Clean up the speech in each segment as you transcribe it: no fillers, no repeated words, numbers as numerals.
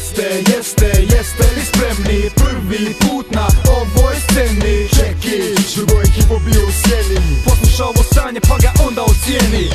Jeste li spremni? Prvi put na ovoj sceni. Čekić, drugo je hip-hop bio u sjeni. Posluša ovo sranje pa ga onda ocijeni.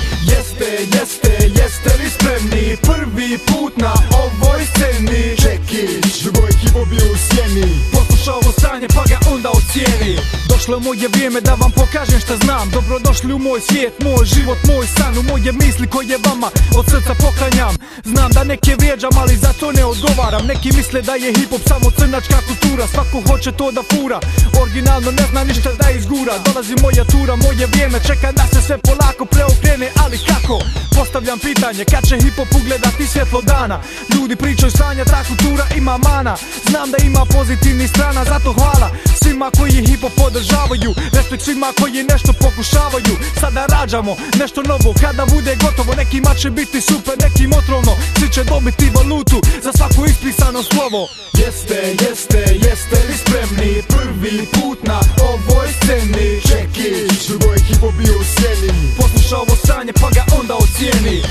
Jeste li spremni? Prvi put na ovoj sceni. Čekić, drugo je hip-hop bio u sjeni. Posluša ovo sranje pa ga onda ocijeni. Došlo je moje vrijeme da vam pokažem šta znam. Dobrodošli u moj svijet, moj život, moj san. U moje misli koje vama od srca poklanjam. Znam da neke vrijeđam, ali za to ne odgovaram. Neki misle da je hip-hop samo crnačka kultura. Svako hoće to da fura, originalno ne zna ništa da izgura. Dolazi moja tura, moje vrijeme čeka da se sve polako preokrene. Ali kako? Postavljam pitanje, kad će hip-hop ugledati svjetlo dana? Ljudi pričaju sanja, ta kultura ima mana. Znam da ima pozitivnih strana, zato hvala svima koji hip-hop podržavaju. Respekt svima koji nešto pokušavaju. Sada rađamo nešto novo, kada bude gotovo. Nekima će biti super, nekim otrovno. Svi će dobiti valutu za svako ispisano slovo. Jeste li spremni? Prvi put na ovoj sceni. Čekić, drugo je hip-hop bio u sjeni. Posluša ovo sranje pa ga onda ocijeni.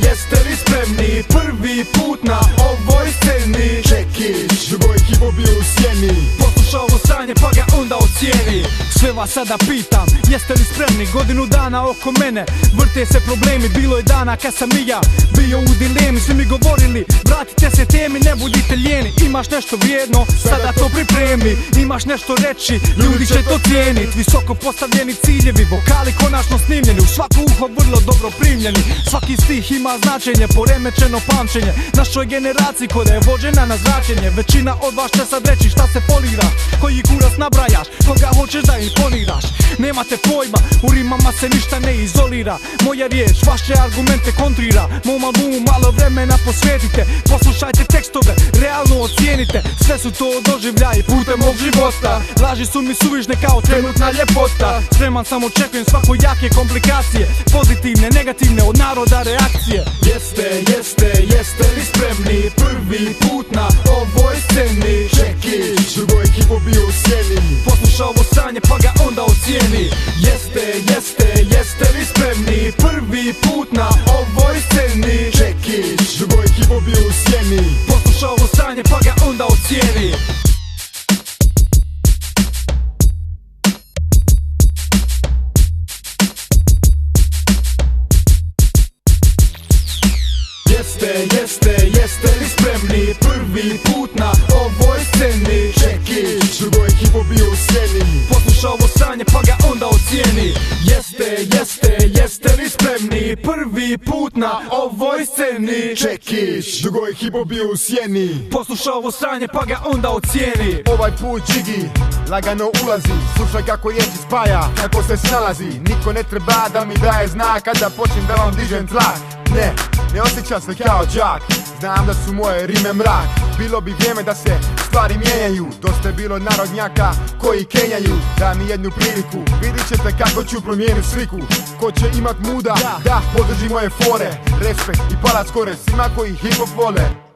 Jeste li spremni? Prvi put na ovoj sceni. Čekić, drugo je hip-hop bio u sjeni. Posluša ovo sranje pa ga onda ocijeni. Sve vas sada pitam, jeste li spremni? Godinu dana oko mene vrte se problemi. Bilo je dana kad sam i ja bio u dilemi. Svi mi govorili, vratite se temi, ne budite lijeni. Imaš nešto vrijedno, sada to pripremi. Imaš nešto reći, ljudi će to cijenit. Visoko postavljeni ciljevi, vokali konačno snimljeni. U svako uho vrlo dobro primljeni. Svaki stih ima značenje, poremećeno pamćenje. Našoj generaciji koja je vođena na zračenje. Većina od vas će sad reći šta se foliraš, koji kurac nabrajaš, koga hoćeš da imponiraš. Nemate pojma, u rimama se ništa ne izolira. Moja riječ vaše argumente kontrira. Mom albumu malo vremena posvetite. Poslušajte tekstove, realno ocijenite. Sve su to doživljaji putem mog života. Laži su mi suvišne kao trenutna ljepota. Spreman sam, očekujem svako jake komplikacije. Pozitivne, negativne, od naroda reakcije. Jeste li spremni? Prvi put na ovoj sceni. Čekić, drugo je hip-hop bio u sjeni. Posluša ovo sranje pa ga onda ocijeni. Jeste li spremni? Prvi put na ovoj sceni. Čekić, drugo je hip-hop bio u sjeni. Posluša ovo sranje pa ga onda ocijeni. Jeste li spremni? Prvi put na ovoj sceni. Čekić, drugo je hip-hop bio u sjeni. Posluša ovo sranje pa ga onda ocijeni. Jeste li spremni? Prvi put na ovoj sceni. Čekić, drugo je hip-hop bio u sjeni. Posluša ovo sranje pa ga onda ocijeni. Ovaj put Džigi lagano ulazi. Slušaj kako riječi spaja, kako se snalazi. Niko ne treba da mi daje znak kada počnem da vam dižem tlak. Ne osjećam se kao džak. Znam da su moje rime mrak. Bilo bi vrijeme da se stvari mijenjaju. Dosta je bilo narodnjaka koji kenjaju. Daj mi jednu priliku, vidit ćete kako ću promijeniti sliku. Ko će imat muda, da podrži moje fore. Respekt i palac kore svima koji hip-hop vole.